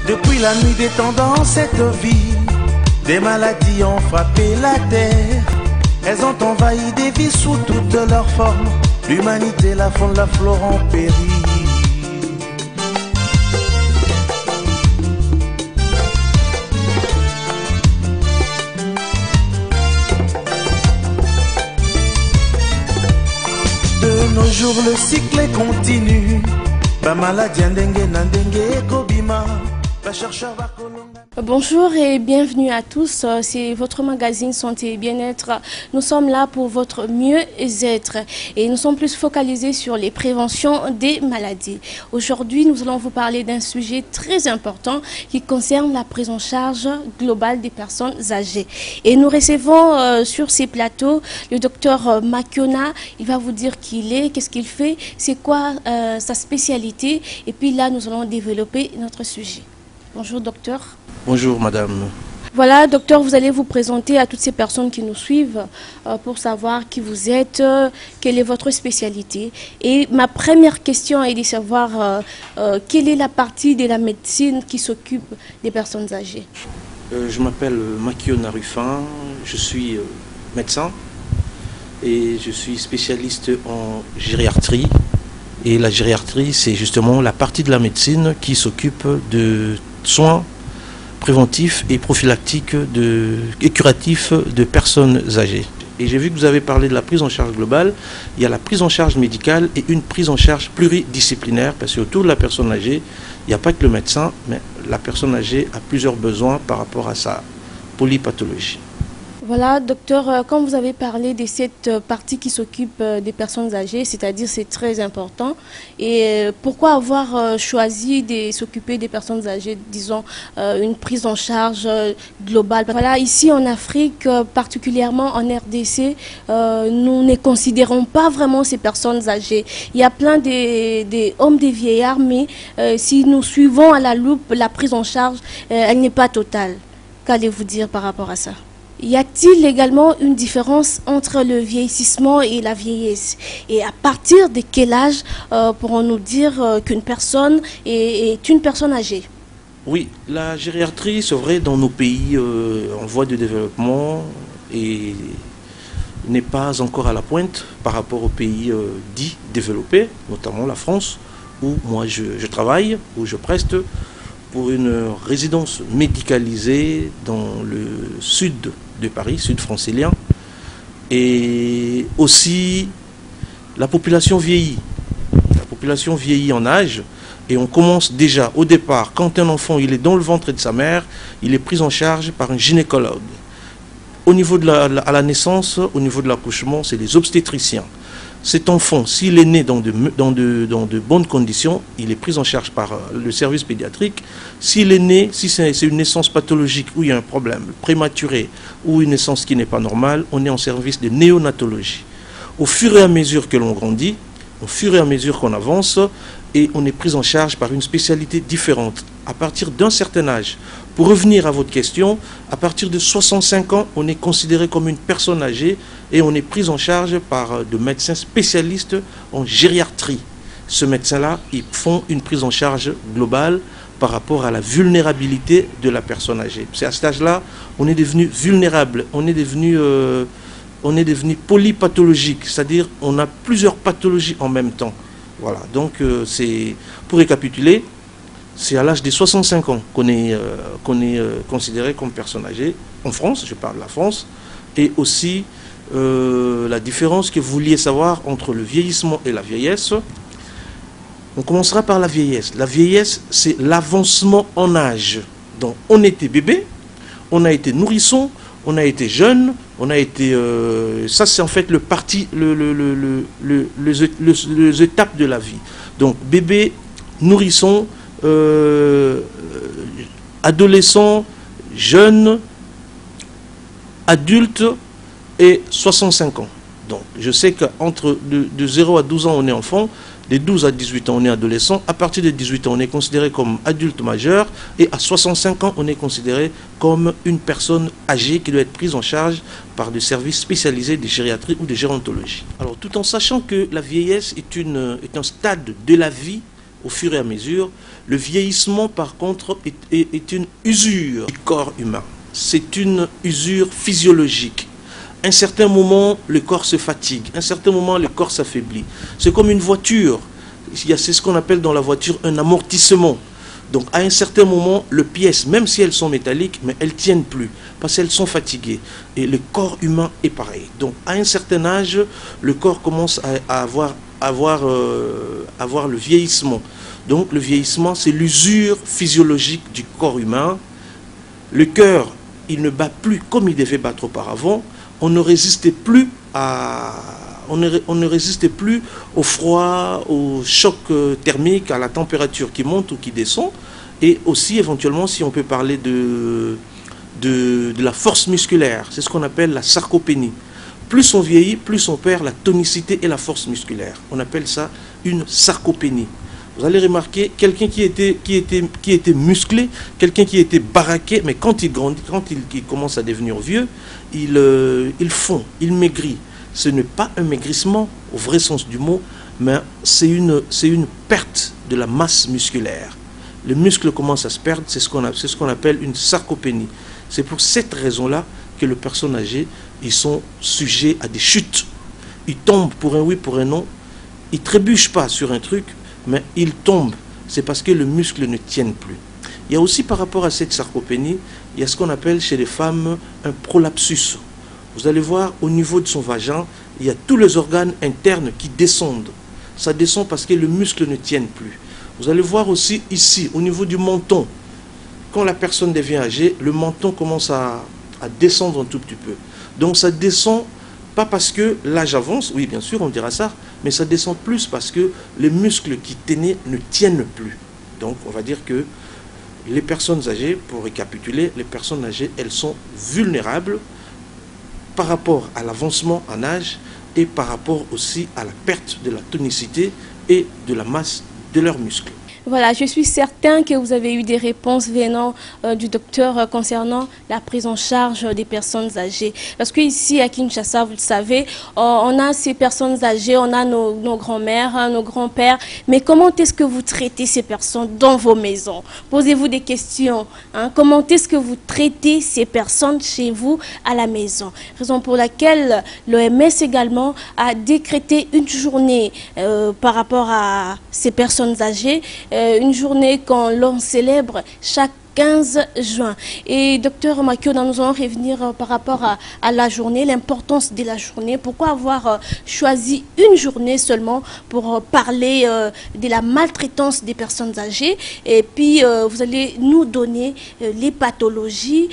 Depuis la nuit des temps dans cette vie, des maladies ont frappé la terre. Elles ont envahi des vies sous toutes leurs formes. L'humanité, la faune, la flore ont péri. De nos jours, le cycle est continu. Ba maladie ndengue na ndengue ekobima. Ba chercheur ba kolonga. Bonjour et bienvenue à tous, c'est votre magazine Santé et Bien-être. Nous sommes là pour votre mieux-être et nous sommes plus focalisés sur les préventions des maladies. Aujourd'hui, nous allons vous parler d'un sujet très important qui concerne la prise en charge globale des personnes âgées. Et nous recevons sur ces plateaux le docteur Makiona. Il va vous dire qui il est, qu'est-ce qu'il fait, c'est quoi sa spécialité. Et puis là, nous allons développer notre sujet. Bonjour docteur. Bonjour madame. Voilà docteur, vous allez vous présenter à toutes ces personnes qui nous suivent pour savoir qui vous êtes, quelle est votre spécialité. Et ma première question est de savoir quelle est la partie de la médecine qui s'occupe des personnes âgées. Je m'appelle Makiona Ruffin, je suis médecin et je suis spécialiste en gériatrie. Et la gériatrie, c'est justement la partie de la médecine qui s'occupe de soins préventifs et prophylactiques et curatifs de personnes âgées. Et j'ai vu que vous avez parlé de la prise en charge globale. Il y a la prise en charge médicale et une prise en charge pluridisciplinaire, parce qu'autour de la personne âgée, il n'y a pas que le médecin, mais la personne âgée a plusieurs besoins par rapport à sa polypathologie. Voilà, docteur, quand vous avez parlé de cette partie qui s'occupe des personnes âgées, c'est-à-dire c'est très important. Et pourquoi avoir choisi de s'occuper des personnes âgées, disons, une prise en charge globale? Voilà, ici en Afrique, particulièrement en RDC, nous ne considérons pas vraiment ces personnes âgées. Il y a plein d'hommes, des vieillards, mais si nous suivons à la loupe la prise en charge, elle n'est pas totale. Qu'allez-vous dire par rapport à ça? Y a-t-il également une différence entre le vieillissement et la vieillesse? Et à partir de quel âge pourrons-nous dire qu'une personne est une personne âgée? Oui, la gériatrie, c'est vrai, dans nos pays en voie de développement et n'est pas encore à la pointe par rapport aux pays dits développés, notamment la France, où moi je travaille, où je preste pour une résidence médicalisée dans le sud de Paris, sud francilien. Et aussi, la population vieillit. La population vieillit en âge et on commence déjà au départ, quand un enfant il est dans le ventre de sa mère, il est pris en charge par un gynécologue. Au niveau à la naissance, au niveau de l'accouchement, c'est les obstétriciens. Cet enfant, s'il est né dans de bonnes conditions, il est pris en charge par le service pédiatrique. S'il est né, si c'est une naissance pathologique où il y a un problème prématuré ou une naissance qui n'est pas normale, on est en service de néonatologie. Au fur et à mesure que l'on grandit, au fur et à mesure qu'on avance, et on est pris en charge par une spécialité différente. À partir d'un certain âge, pour revenir à votre question, à partir de 65 ans, on est considéré comme une personne âgée et on est pris en charge par de médecins spécialistes en gériatrie. Ce médecin-là, ils font une prise en charge globale par rapport à la vulnérabilité de la personne âgée. C'est à cet âge-là, on est devenu vulnérable, on est devenu polypathologique, c'est-à-dire on a plusieurs pathologies en même temps. Voilà, donc c'est pour récapituler, c'est à l'âge de 65 ans qu'on est considéré comme personne âgée. En France, je parle de la France, et aussi la différence que vous vouliez savoir entre le vieillissement et la vieillesse. On commencera par la vieillesse. La vieillesse, c'est l'avancement en âge. Donc on était bébé, on a été nourrisson, on a été jeune, on a été... ça, c'est en fait les étapes de la vie. Donc, bébé, nourrisson, adolescent, jeune, adulte et 65 ans. Donc, je sais qu'entre de 0 à 12 ans, on est enfant. De 12 à 18 ans, on est adolescent. À partir de 18 ans, on est considéré comme adulte majeur. Et à 65 ans, on est considéré comme une personne âgée qui doit être prise en charge par des services spécialisés de gériatrie ou de gérontologie. Alors, tout en sachant que la vieillesse est un stade de la vie au fur et à mesure. Le vieillissement, par contre, est une usure du corps humain. C'est une usure physiologique. À un certain moment, le corps se fatigue. À un certain moment, le corps s'affaiblit. C'est comme une voiture. C'est ce qu'on appelle dans la voiture un amortissement. Donc, à un certain moment, les pièces, même si elles sont métalliques, mais elles ne tiennent plus, parce qu'elles sont fatiguées. Et le corps humain est pareil. Donc, à un certain âge, le corps commence à avoir le vieillissement. Donc, le vieillissement, c'est l'usure physiologique du corps humain. Le cœur, il ne bat plus comme il devait battre auparavant. On ne résistait plus on ne résistait plus au froid, au choc thermique, à la température qui monte ou qui descend. Et aussi, éventuellement, si on peut parler de la force musculaire, c'est ce qu'on appelle la sarcopénie. Plus on vieillit, plus on perd la tonicité et la force musculaire. On appelle ça une sarcopénie. Vous allez remarquer, quelqu'un qui était musclé, quelqu'un qui était baraqué, mais quand il grandit, quand il commence à devenir vieux, il fond, il maigrit. Ce n'est pas un maigrissement au vrai sens du mot, mais c'est une perte de la masse musculaire. Le muscle commence à se perdre, c'est ce qu'on appelle une sarcopénie. C'est pour cette raison-là que les personnes âgées, ils sont sujets à des chutes. Ils tombent pour un oui, pour un non. Ils ne trébuchent pas sur un truc, mais ils tombent. C'est parce que le muscle ne tient plus. Il y a aussi par rapport à cette sarcopénie, il y a ce qu'on appelle chez les femmes un prolapsus. Vous allez voir, au niveau de son vagin, il y a tous les organes internes qui descendent. Ça descend parce que le muscle ne tient plus. Vous allez voir aussi ici, au niveau du menton. Quand la personne devient âgée, le menton commence à descendre un tout petit peu. Donc ça descend, pas parce que l'âge avance, oui bien sûr on dira ça, mais ça descend plus parce que les muscles qui tenaient ne tiennent plus. Donc on va dire que les personnes âgées, pour récapituler, les personnes âgées, elles sont vulnérables par rapport à l'avancement en âge et par rapport aussi à la perte de la tonicité et de la masse de leurs muscles. Voilà, je suis certain que vous avez eu des réponses venant du docteur concernant la prise en charge des personnes âgées. Parce qu'ici à Kinshasa, vous le savez, on a ces personnes âgées, on a nos grands-mères, nos grands-pères. Mais comment est-ce que vous traitez ces personnes dans vos maisons? Posez-vous des questions. Hein? Comment est-ce que vous traitez ces personnes chez vous à la maison? Raison pour laquelle l'OMS également a décrété une journée par rapport à ces personnes âgées. Une journée l'on célèbre chaque 15 juin. Et docteur Makioda, nous allons revenir par rapport à la journée, l'importance de la journée. Pourquoi avoir choisi une journée seulement pour parler de la maltraitance des personnes âgées? Et puis, vous allez nous donner les pathologies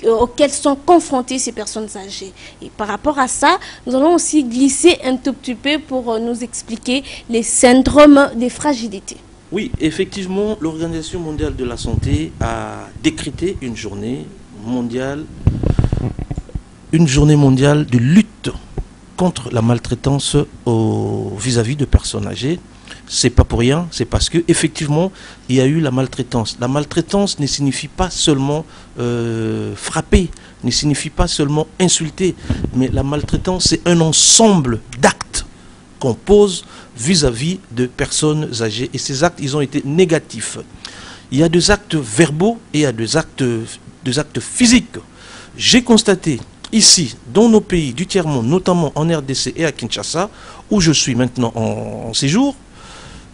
auxquelles sont confrontées ces personnes âgées. Et par rapport à ça, nous allons aussi glisser un tout petit peu pour nous expliquer les syndromes des fragilités. Oui, effectivement, l'Organisation mondiale de la santé a décrété une journée mondiale de lutte contre la maltraitance vis-à-vis de personnes âgées. C'est pas pour rien, c'est parce que effectivement il y a eu la maltraitance. La maltraitance ne signifie pas seulement frapper, ne signifie pas seulement insulter, mais la maltraitance c'est un ensemble d'actes qu'on pose vis-à-vis de personnes âgées. Et ces actes, ils ont été négatifs. Il y a des actes verbaux et il y a des actes physiques. J'ai constaté ici, dans nos pays du tiers-monde, notamment en RDC et à Kinshasa, où je suis maintenant en séjour,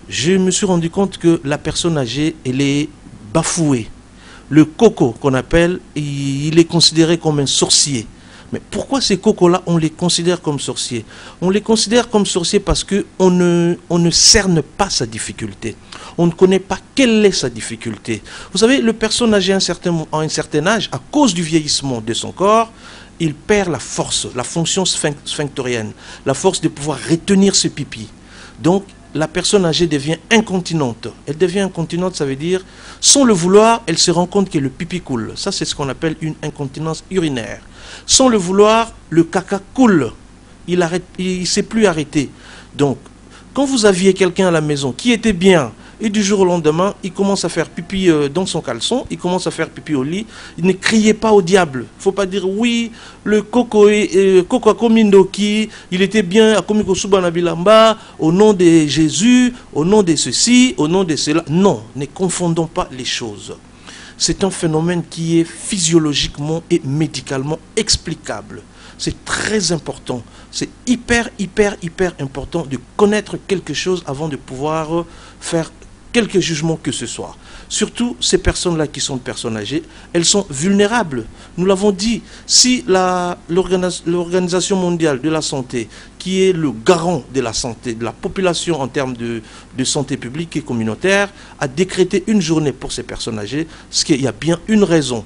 je me suis rendu compte que la personne âgée, elle est bafouée. Le coco qu'on appelle, il est considéré comme un sorcier. Mais pourquoi ces cocos-là, on les considère comme sorciers? On les considère comme sorciers parce qu'on ne cerne pas sa difficulté. On ne connaît pas quelle est sa difficulté. Vous savez, le personne âgé à un certain âge, à cause du vieillissement de son corps, il perd la force, la fonction sphincterienne, la force de pouvoir retenir ses pipis. Donc, la personne âgée devient incontinente. Elle devient incontinente, ça veut dire, sans le vouloir, elle se rend compte que le pipi coule. Ça, c'est ce qu'on appelle une incontinence urinaire. Sans le vouloir, le caca coule. Il ne sait plus arrêter. Donc, quand vous aviez quelqu'un à la maison qui était bien, et du jour au lendemain, il commence à faire pipi dans son caleçon, il commence à faire pipi au lit. Il ne criait pas au diable. Il ne faut pas dire oui, le Koko Komindoki, il était bien à Komiko Subanabilamba, au nom de Jésus, au nom de ceci, au nom de cela. Non, ne confondons pas les choses. C'est un phénomène qui est physiologiquement et médicalement explicable. C'est très important. C'est hyper important de connaître quelque chose avant de pouvoir faire quelque jugement que ce soit. Surtout ces personnes-là qui sont des personnes âgées, elles sont vulnérables. Nous l'avons dit, si l'Organisation mondiale de la santé, qui est le garant de la santé, de la population en termes de santé publique et communautaire, a décrété une journée pour ces personnes âgées, parce qu'il y a bien une raison.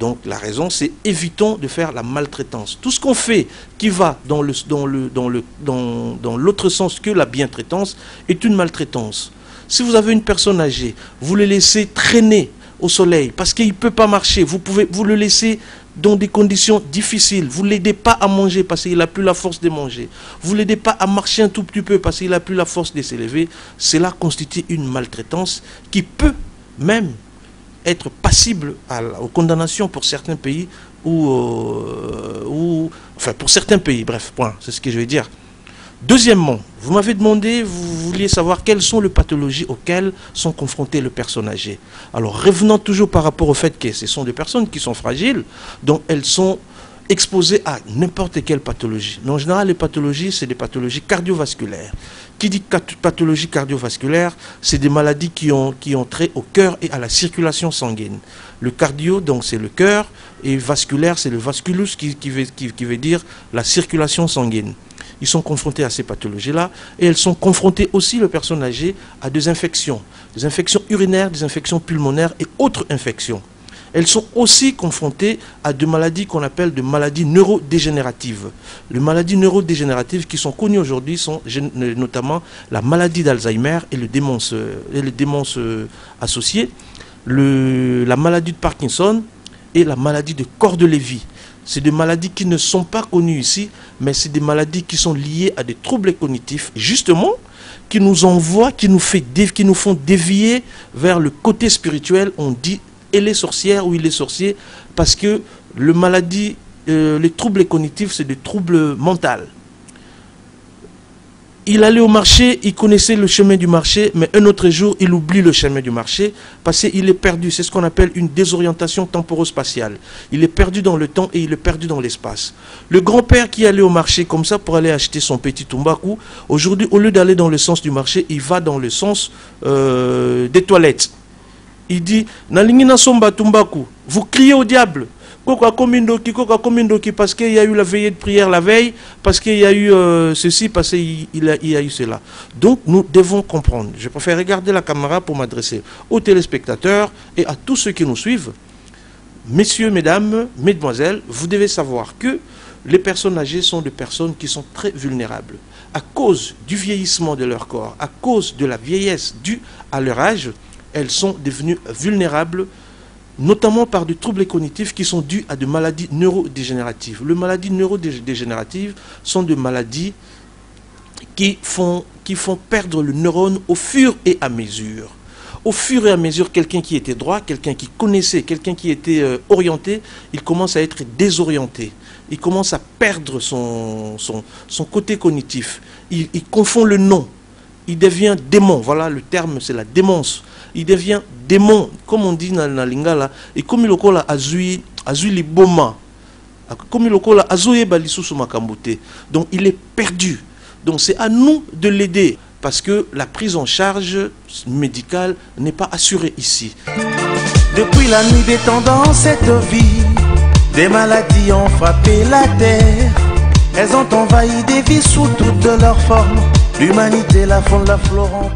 Donc la raison, c'est évitons de faire la maltraitance. Tout ce qu'on fait qui va dans l'autre sens que la bientraitance est une maltraitance. Si vous avez une personne âgée, vous le laissez traîner au soleil parce qu'il ne peut pas marcher, vous le laissez dans des conditions difficiles, vous ne l'aidez pas à manger parce qu'il n'a plus la force de manger, vous ne l'aidez pas à marcher un tout petit peu parce qu'il n'a plus la force de s'élever, cela constitue une maltraitance qui peut même être passible aux condamnations pour certains pays enfin pour certains pays, bref, point, c'est ce que je vais dire. Deuxièmement, vous m'avez demandé, vous vouliez savoir quelles sont les pathologies auxquelles sont confrontées les personnes âgées. Alors, revenons toujours par rapport au fait que ce sont des personnes qui sont fragiles, donc elles sont exposées à n'importe quelle pathologie. Mais en général, les pathologies, c'est des pathologies cardiovasculaires. Qui dit pathologie cardiovasculaire, c'est des maladies qui ont trait au cœur et à la circulation sanguine. Le cardio, donc c'est le cœur, et vasculaire, c'est le vasculus qui veut dire la circulation sanguine. Ils sont confrontés à ces pathologies-là et elles sont confrontées aussi, les personnes âgées, à des infections urinaires, des infections pulmonaires et autres infections. Elles sont aussi confrontées à des maladies qu'on appelle des maladies neurodégénératives. Les maladies neurodégénératives qui sont connues aujourd'hui sont notamment la maladie d'Alzheimer et le démence associé, la maladie de Parkinson et la maladie de Cordes-Lévy. C'est des maladies qui ne sont pas connues ici, mais c'est des maladies qui sont liées à des troubles cognitifs, justement, qui nous font dévier vers le côté spirituel. On dit elle est sorcière ou il est sorcier, parce que les troubles cognitifs, c'est des troubles mentaux. Il allait au marché, il connaissait le chemin du marché, mais un autre jour, il oublie le chemin du marché parce qu'il est perdu. C'est ce qu'on appelle une désorientation temporo-spatiale. Il est perdu dans le temps et il est perdu dans l'espace. Le grand-père qui allait au marché comme ça pour aller acheter son petit tumbaku, aujourd'hui, au lieu d'aller dans le sens du marché, il va dans le sens des toilettes. Il dit, Nalingina somba tumbaku, vous criez au diable. Koka Komindoki, parce qu'il y a eu la veillée de prière la veille, parce qu'il y a eu ceci, parce qu'il y a eu cela. Donc nous devons comprendre. Je préfère regarder la caméra pour m'adresser aux téléspectateurs et à tous ceux qui nous suivent. Messieurs, mesdames, mesdemoiselles, vous devez savoir que les personnes âgées sont des personnes qui sont très vulnérables. À cause du vieillissement de leur corps, à cause de la vieillesse due à leur âge, elles sont devenues vulnérables, notamment par des troubles cognitifs qui sont dus à des maladies neurodégénératives. Les maladies neurodégénératives sont des maladies qui font perdre le neurone au fur et à mesure. Au fur et à mesure, quelqu'un qui était droit, quelqu'un qui connaissait, quelqu'un qui était orienté, il commence à être désorienté. Il commence à perdre son côté cognitif. Il confond le nom. Il devient démon. Voilà, le terme, c'est la démence. Il devient démon, comme on dit dans la lingala, et comme il a azui liboma, comme il a azoué balisusu makambote. Donc il est perdu. Donc c'est à nous de l'aider, parce que la prise en charge médicale n'est pas assurée ici. Depuis la nuit des temps dans cette vie, des maladies ont frappé la terre. Elles ont envahi des vies sous toutes leurs formes. L'humanité, la faune, la flore.